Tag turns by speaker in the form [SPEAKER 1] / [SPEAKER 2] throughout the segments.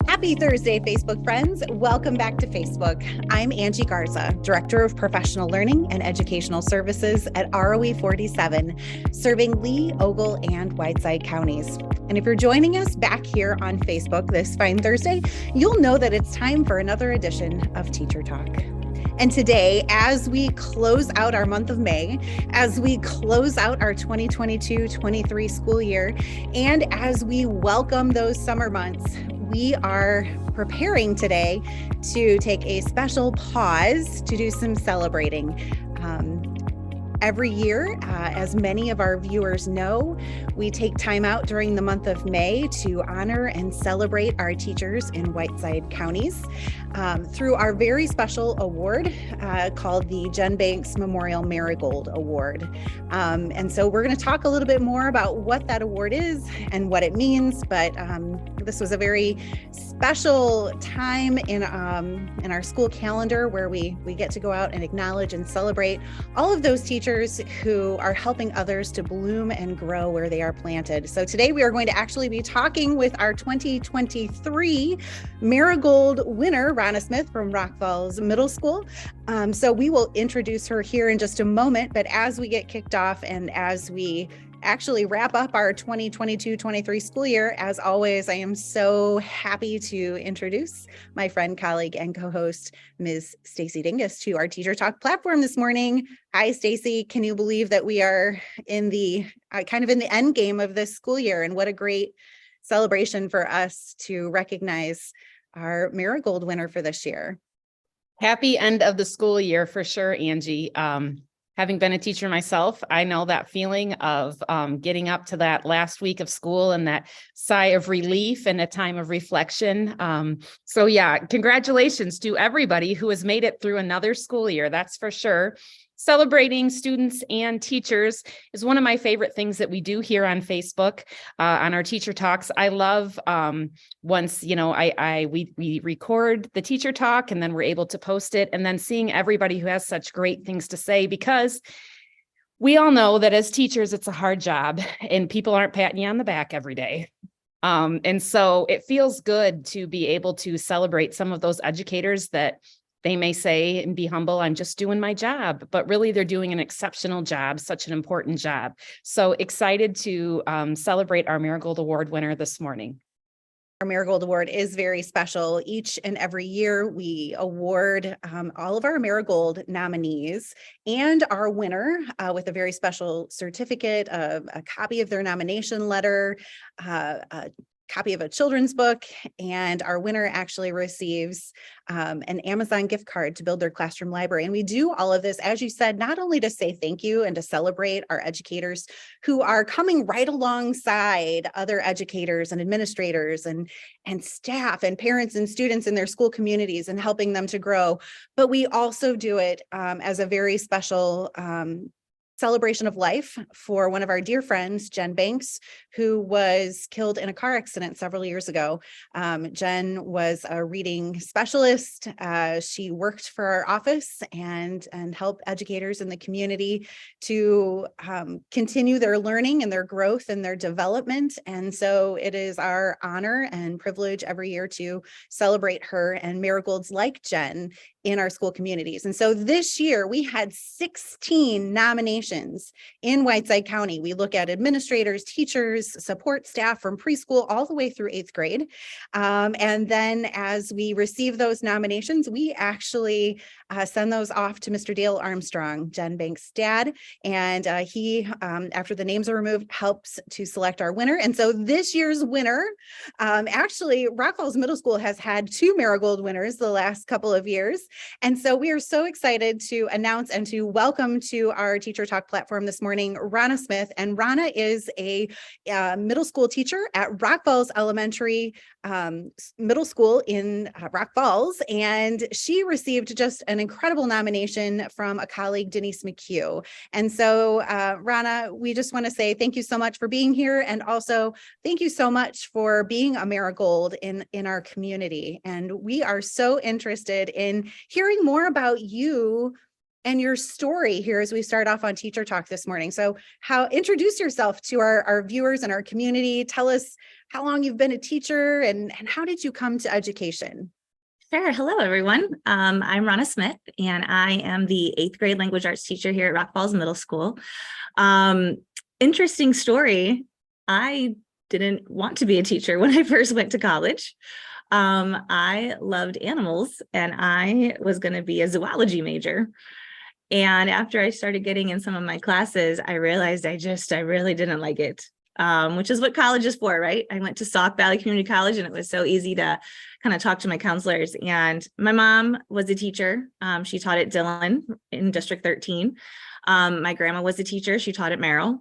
[SPEAKER 1] Happy Thursday, Facebook friends. Welcome back to Facebook. I'm Angie Garza, Director of Professional Learning and Educational Services at ROE 47, serving Lee, Ogle, and Whiteside counties. And if you're joining us back here on Facebook this fine Thursday, you'll know that it's time for another edition of Teacher Talk. And today, as we close out our month of May, as we close out our 2022-23 school year, and as we welcome those summer months, we are preparing today to take a special pause to do some celebrating. Every year, as many of our viewers know, we take time out during the month of May to honor and celebrate our teachers in Whiteside counties through our very special award called the Jen Banks Memorial Marigold Award. And so we're going to talk a little bit more about what that award is and what it means, but this was a very special time in our school calendar where we get to go out and acknowledge and celebrate all of those teachers who are helping others to bloom and grow where they are planted. So today we are going to actually be talking with our 2023 Marigold winner, Rana Smith from Rock Falls Middle School. So we will introduce her here in just a moment, but as we get kicked off and as we actually wrap up our 2022-23 school year, as always, I am so happy to introduce my friend, colleague, and co-host, Ms. Stacy Dingus, to our Teacher Talk platform this morning. Hi, Stacy. Can you believe that we are in the kind of in the end game of this school year? And what a great celebration for us to recognize our Marigold winner for this year.
[SPEAKER 2] Happy end of the school year for sure, Angie. Having been a teacher myself, I know that feeling of getting up to that last week of school and that sigh of relief and a time of reflection. So yeah, congratulations to everybody who has made it through another school year, that's for sure. Celebrating students and teachers is one of my favorite things that we do here on Facebook, on our Teacher Talks. I love once, we record the Teacher Talk and then we're able to post it, and then seeing everybody who has such great things to say, because we all know that as teachers, it's a hard job and people aren't patting you on the back every day. And so it feels good to be able to celebrate some of those educators that they may say and be humble, I'm just doing my job, but really they're doing an exceptional job, such an important job. So excited to celebrate our Marigold Award winner this morning.
[SPEAKER 1] Our Marigold Award is very special. Each and every year, we award all of our Marigold nominees and our winner with a very special certificate, a copy of their nomination letter, a copy of a children's book, and our winner actually receives an Amazon gift card to build their classroom library. And we do all of this, as you said, not only to say thank you and to celebrate our educators who are coming right alongside other educators and administrators and staff and parents and students in their school communities and helping them to grow, but we also do it as a very special celebration of life for one of our dear friends, Jen Banks, who was killed in a car accident several years ago. Jen was a reading specialist. She worked for our office and helped educators in the community to continue their learning and their growth and their development. And so it is our honor and privilege every year to celebrate her and marigolds like Jen in our school communities. And so this year we had 16 nominations in Whiteside County. We look at administrators, teachers, support staff from preschool all the way through 8th grade. And then as we receive those nominations, we actually send those off to Mr. Dale Armstrong, Jen Banks' dad. And he, after the names are removed, helps to select our winner. And so this year's winner, actually, Rock Falls Middle School has had 2 Marigold winners the last couple of years. And so we are so excited to announce and to welcome to our Teacher Talk platform this morning, Rana Smith. And Rana is a middle school teacher at Rock Falls Elementary Middle School in Rock Falls. And she received just an incredible nomination from a colleague, Denise McHugh. And so, Rana, we just want to say thank you so much for being here. And also thank you so much for being a Marigold in our community. And we are so interested in hearing more about you and your story here as we start off on Teacher Talk this morning. So introduce yourself to our viewers and our community. Tell us how long you've been a teacher and how did you come to education?
[SPEAKER 3] Sure. Hello, everyone. I'm Rana Smith, and I am the 8th grade language arts teacher here at Rock Falls Middle School. Interesting story. I didn't want to be a teacher when I first went to college. I loved animals, and I was going to be a zoology major. And after I started getting in some of my classes, I realized I really didn't like it, which is what college is for, right? I went to Sauk Valley Community College, and it was so easy to kind of talk to my counselors. And my mom was a teacher. She taught at Dillon in District 13. My grandma was a teacher. She taught at Merrill.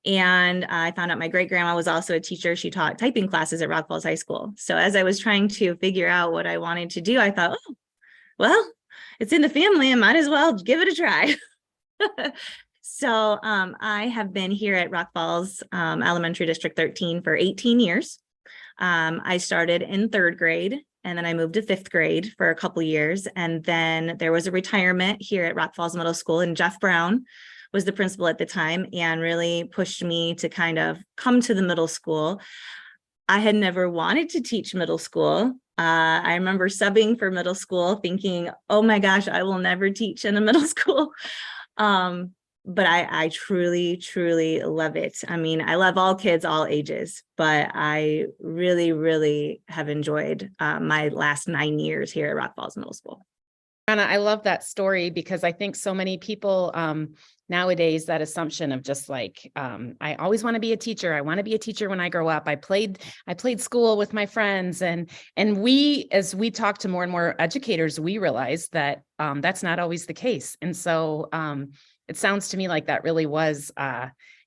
[SPEAKER 3] And I found out my great grandma was also a teacher. She taught typing classes at Rock Falls High School. So as I was trying to figure out what I wanted to do, I thought, oh, well, it's in the family. I might as well give it a try. So I have been here at Rock Falls Elementary District 13 for 18 years. I started in 3rd grade, and then I moved to 5th grade for a couple years. And then there was a retirement here at Rock Falls Middle School, and Jeff Brown was the principal at the time and really pushed me to kind of come to the middle school. I had never wanted to teach middle school. I remember subbing for middle school thinking, oh my gosh, I will never teach in a middle school. But I truly, truly love it. I mean, I love all kids, all ages, but I really, really have enjoyed my last 9 years here at Rock Falls Middle School.
[SPEAKER 2] Rana, I love that story because I think so many people nowadays, that assumption of just like, I always want to be a teacher. I want to be a teacher when I grow up. I played school with my friends, and we, as we talk to more and more educators, we realize that that's not always the case. And so it sounds to me like that really was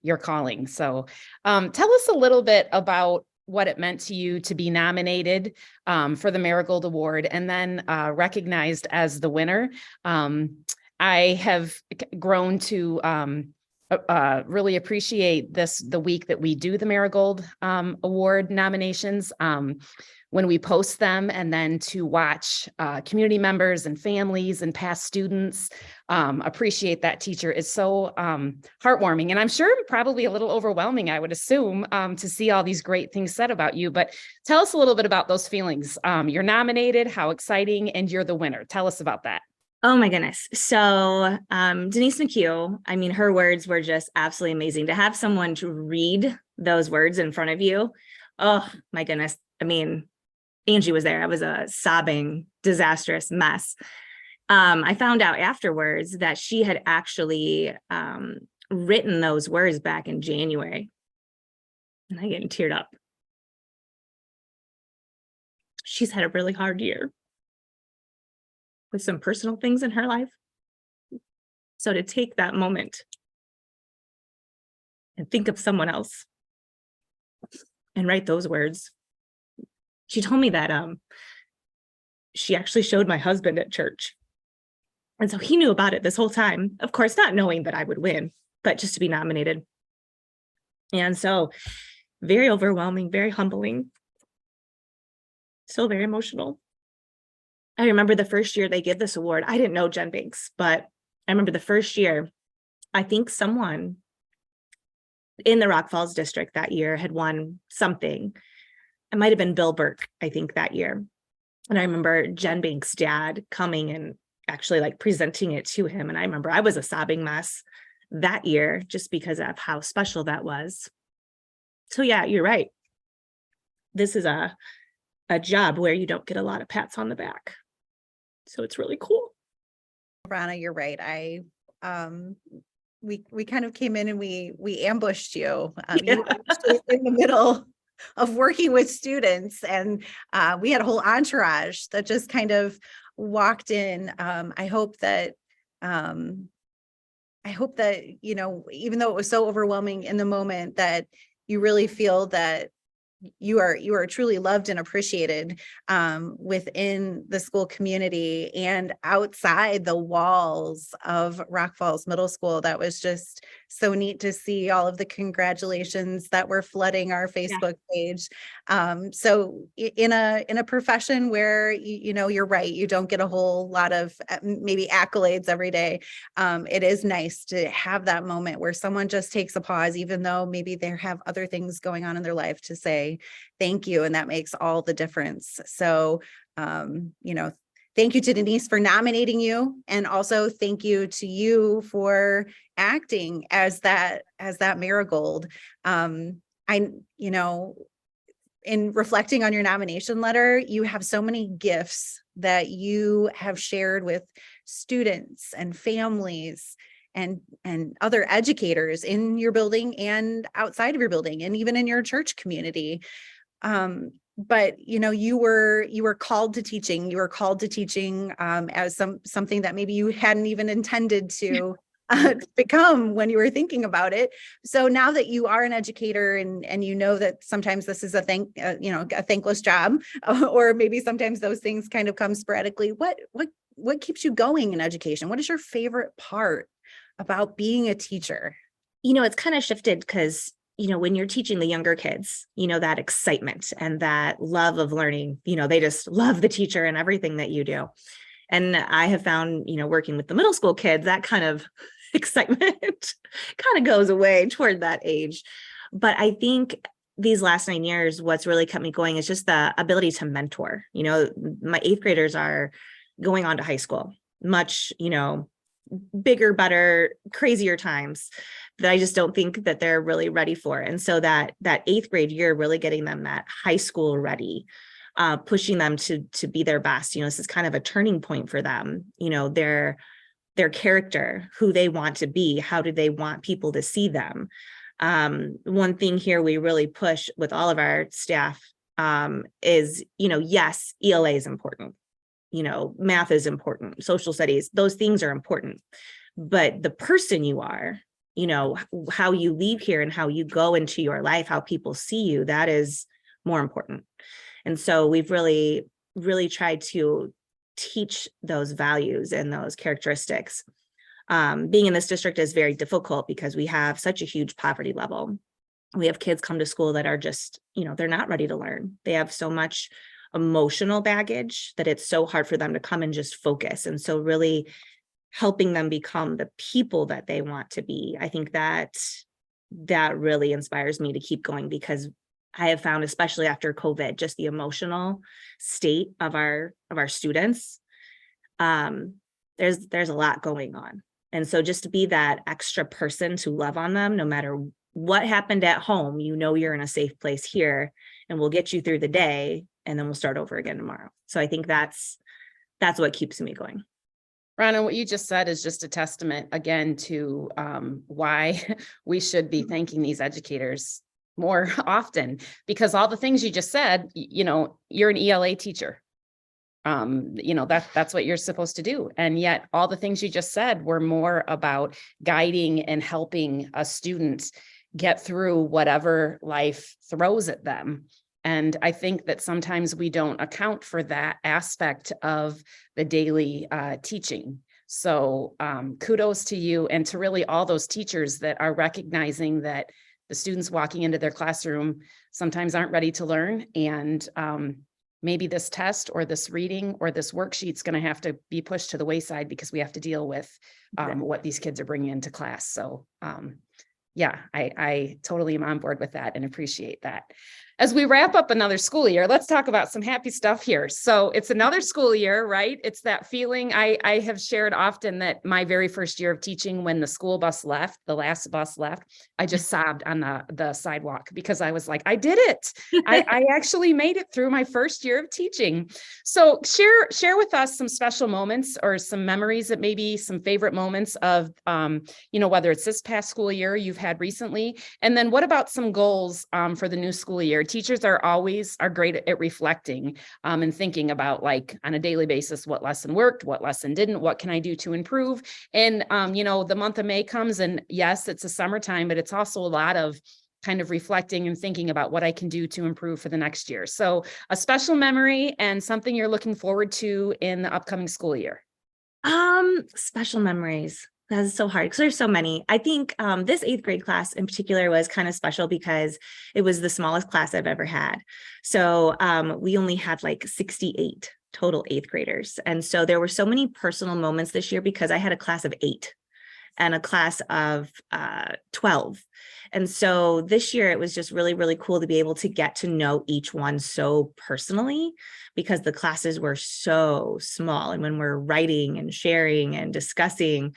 [SPEAKER 2] your calling. So tell us a little bit about what it meant to you to be nominated for the Marigold Award and then recognized as the winner. I have grown to really appreciate the week that we do the Marigold Award nominations when we post them, and then to watch community members and families and past students appreciate that teacher is so heartwarming. And I'm sure probably a little overwhelming, I would assume, to see all these great things said about you. But tell us a little bit about those feelings. You're nominated, how exciting, and you're the winner. Tell us about that.
[SPEAKER 3] Oh my goodness. So Denise McHugh, I mean, her words were just absolutely amazing. To have someone to read those words in front of you. Oh my goodness. I mean, Angie was there. I was a sobbing, disastrous mess. I found out afterwards that she had actually written those words back in January. And I get teared up. She's had a really hard year with some personal things in her life. So to take that moment and think of someone else and write those words. She told me that she actually showed my husband at church. And so he knew about it this whole time, of course, not knowing that I would win, but just to be nominated. And so very overwhelming, very humbling, still very emotional. I remember the first year they give this award. I didn't know Jen Banks, but I remember the first year, I think someone in the Rock Falls district that year had won something. It might have been Bill Burke, I think, that year. And I remember Jen Banks' dad coming and actually like presenting it to him. And I remember I was a sobbing mess that year just because of how special that was. So yeah, you're right. This is a job where you don't get a lot of pats on the back. So it's really cool.
[SPEAKER 1] Rana, you're right. We kind of came in and we ambushed you. You were actually in the middle of working with students, and we had a whole entourage that just kind of walked in. I hope that, you know, even though it was so overwhelming in the moment, that you really feel that you are truly loved and appreciated within the school community and outside the walls of Rock Falls Middle School. That was just so neat to see all of the congratulations that were flooding our Facebook page. So in a profession where, you know, you're right, you don't get a whole lot of maybe accolades every day. It is nice to have that moment where someone just takes a pause, even though maybe they have other things going on in their life, to say thank you. And that makes all the difference. So, you know, thank you to Denise for nominating you. And also thank you to you for acting as that Marigold. You know, in reflecting on your nomination letter, you have so many gifts that you have shared with students and families and other educators in your building and outside of your building, and even in your church community. But you know, you were called to teaching. You were called to teaching as something that maybe you hadn't even intended to become when you were thinking about it. So now that you are an educator, and you know that sometimes this is a thankless job, or maybe sometimes those things kind of come sporadically. What keeps you going in education? What is your favorite part about being a teacher?
[SPEAKER 3] You know, it's kind of shifted because, you know, when you're teaching the younger kids, you know, that excitement and that love of learning, you know, they just love the teacher and everything that you do. And I have found, you know, working with the middle school kids, that kind of excitement kind of goes away toward that age. But I think these last 9 years, what's really kept me going is just the ability to mentor. You know, my 8th graders are going on to high school, much, you know, bigger, better, crazier times that I just don't think that they're really ready for. And so that 8th grade year, really getting them that high school ready, pushing them to be their best. You know, this is kind of a turning point for them. You know, their character, who they want to be, how do they want people to see them? One thing here we really push with all of our staff is, you know, yes, ELA is important. You know, math is important, social studies, those things are important, but the person you are, you know, how you leave here and how you go into your life, how people see you, that is more important. And so we've really, really tried to teach those values and those characteristics. Being in this district is very difficult because we have such a huge poverty level. We have kids come to school that are just, you know, they're not ready to learn. They have so much emotional baggage that it's so hard for them to come and just focus. And so really helping them become the people that they want to be. I think that really inspires me to keep going, because I have found, especially after COVID, just the emotional state of our students, there's a lot going on. And so just to be that extra person to love on them, no matter what happened at home, you know, you're in a safe place here, and we'll get you through the day, and then we'll start over again tomorrow. So I think that's what keeps me going.
[SPEAKER 2] Rana, what you just said is just a testament again to why we should be thanking these educators more often, because all the things you just said, you know, you're an ELA teacher. You know, that's what you're supposed to do. And yet all the things you just said were more about guiding and helping a student get through whatever life throws at them. And I think that sometimes we don't account for that aspect of the daily teaching. So kudos to you, and to really all those teachers that are recognizing that the students walking into their classroom sometimes aren't ready to learn. And maybe this test or this reading or this worksheet is going to have to be pushed to the wayside because we have to deal with what these kids are bringing into class. So yeah, I totally am on board with that and appreciate that. As we wrap up another school year, let's talk about some happy stuff here. So it's another school year, right? It's that feeling I have shared often that my very first year of teaching, when the school bus left, the last bus left, I just sobbed on the sidewalk because I was like, I did it. I actually made it through my first year of teaching. So share with us some special moments or some memories, that maybe some favorite moments of, you know, whether it's this past school year you've had recently, and then what about some goals for the new school year? Teachers are great at reflecting and thinking about, like, on a daily basis, what lesson worked, what lesson didn't, what can I do to improve? And, you know, the month of May comes, and yes, it's a summertime, but it's also a lot of kind of reflecting and thinking about what I can do to improve for the next year. So a special memory and something you're looking forward to in the upcoming school year.
[SPEAKER 3] Special memories. That's so hard because there's so many. I think this 8th grade class in particular was kind of special because it was the smallest class I've ever had. So we only had like 68 total 8th graders. And so there were so many personal moments this year because I had a class of 8 and a class of 12. And so this year it was just really, really cool to be able to get to know each one so personally because the classes were so small. And when we're writing and sharing and discussing,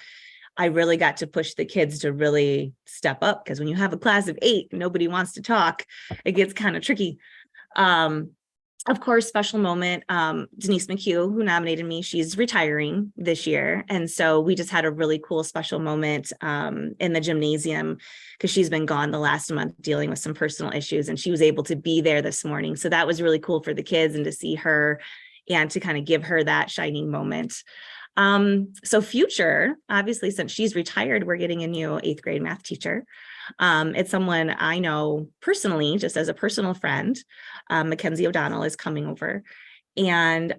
[SPEAKER 3] I really got to push the kids to really step up because when you have a class of 8, nobody wants to talk. It gets kind of tricky. Of course, special moment, Denise McHugh, who nominated me, she's retiring this year. And so we just had a really cool special moment in the gymnasium because she's been gone the last month dealing with some personal issues and she was able to be there this morning. So that was really cool for the kids and to see her and to kind of give her that shining moment. So future, obviously, since she's retired, we're getting a new 8th grade math teacher. It's someone I know personally, just as a personal friend. Mackenzie O'Donnell is coming over. And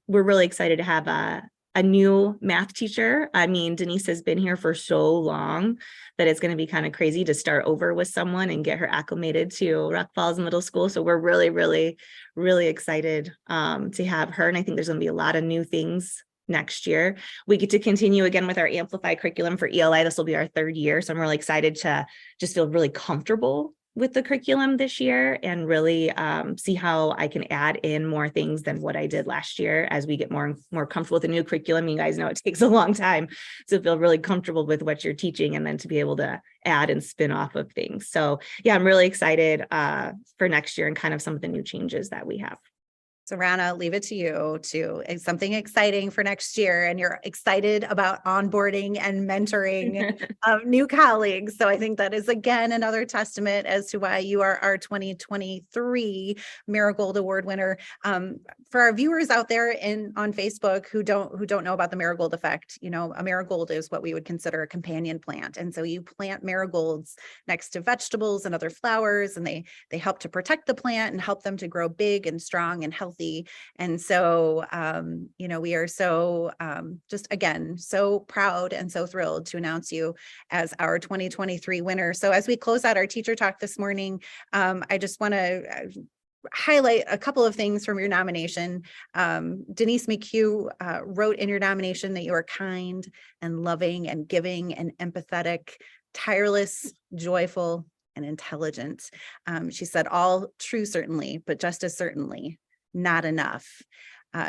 [SPEAKER 3] we're really excited to have a new math teacher. I mean, Denise has been here for so long that it's going to be kind of crazy to start over with someone and get her acclimated to Rock Falls Middle School. So we're really, really, really excited to have her. And I think there's going to be a lot of new things next year. We get to continue again with our Amplify curriculum for ELI. This will be our 3rd year. So I'm really excited to just feel really comfortable with the curriculum this year and really see how I can add in more things than what I did last year as we get more comfortable with the new curriculum. You guys know it takes a long time to feel really comfortable with what you're teaching and then to be able to add and spin off of things. So yeah, I'm really excited for next year and kind of some of the new changes that we have.
[SPEAKER 1] So Rana, leave it to you to something exciting for next year. And you're excited about onboarding and mentoring new colleagues. So I think that is, again, another testament as to why you are our 2023 Marigold Award winner. For our viewers out there on Facebook who don't know about the marigold effect, you know, a marigold is what we would consider a companion plant. And so you plant marigolds next to vegetables and other flowers, and they help to protect the plant and help them to grow big and strong and healthy. And so, you know, we are so just again, so proud and so thrilled to announce you as our 2023 winner. So as we close out our teacher talk this morning, I just want to highlight a couple of things from your nomination. Denise McHugh wrote in your nomination that you are kind and loving and giving and empathetic, tireless, joyful, and intelligent. She said all true, certainly, but just as certainly not enough.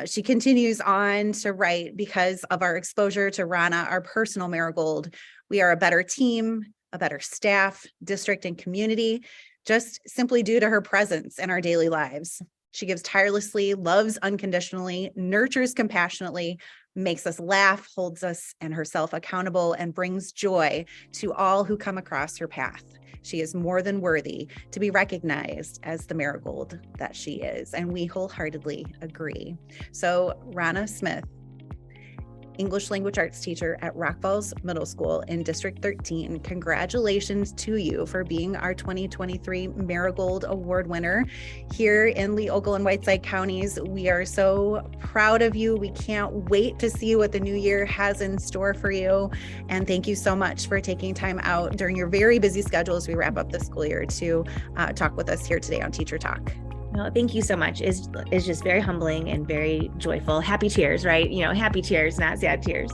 [SPEAKER 1] She continues on to write, because of our exposure to Rana, our personal marigold, we are a better team, a better staff, district, and community, just simply due to her presence in our daily lives. She gives tirelessly, loves unconditionally, nurtures compassionately, makes us laugh, holds us and herself accountable, and brings joy to all who come across her path. She is more than worthy to be recognized as the marigold that she is, and we wholeheartedly agree. So, Rana Smith, English language arts teacher at Rock Falls Middle School in District 13. Congratulations to you for being our 2023 Marigold Award winner here in Lee, Ogle, and Whiteside counties. We are so proud of you. We can't wait to see what the new year has in store for you. And thank you so much for taking time out during your very busy schedule as we wrap up the school year to talk with us here today on Teacher Talk.
[SPEAKER 3] Well, thank you so much. It's just very humbling and very joyful. Happy tears, right? You know, happy tears, not sad tears.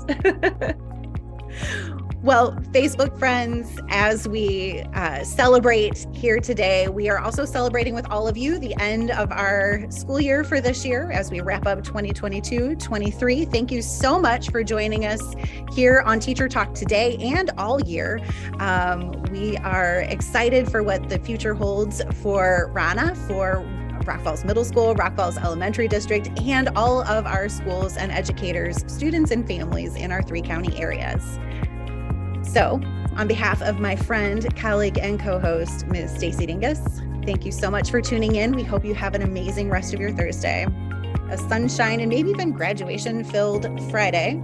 [SPEAKER 1] Well, Facebook friends, as we celebrate here today, we are also celebrating with all of you the end of our school year for this year as we wrap up 2022-23. Thank you so much for joining us here on Teacher Talk today and all year. We are excited for what the future holds for Rana, for Rock Falls Middle School, Rock Falls Elementary District, and all of our schools and educators, students and families in our 3 county areas. So, on behalf of my friend, colleague, and co-host, Ms. Stacy Dingus, thank you so much for tuning in. We hope you have an amazing rest of your Thursday, a sunshine and maybe even graduation-filled Friday,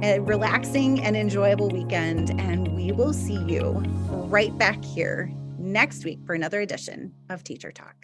[SPEAKER 1] a relaxing and enjoyable weekend, and we will see you right back here next week for another edition of Teacher Talk.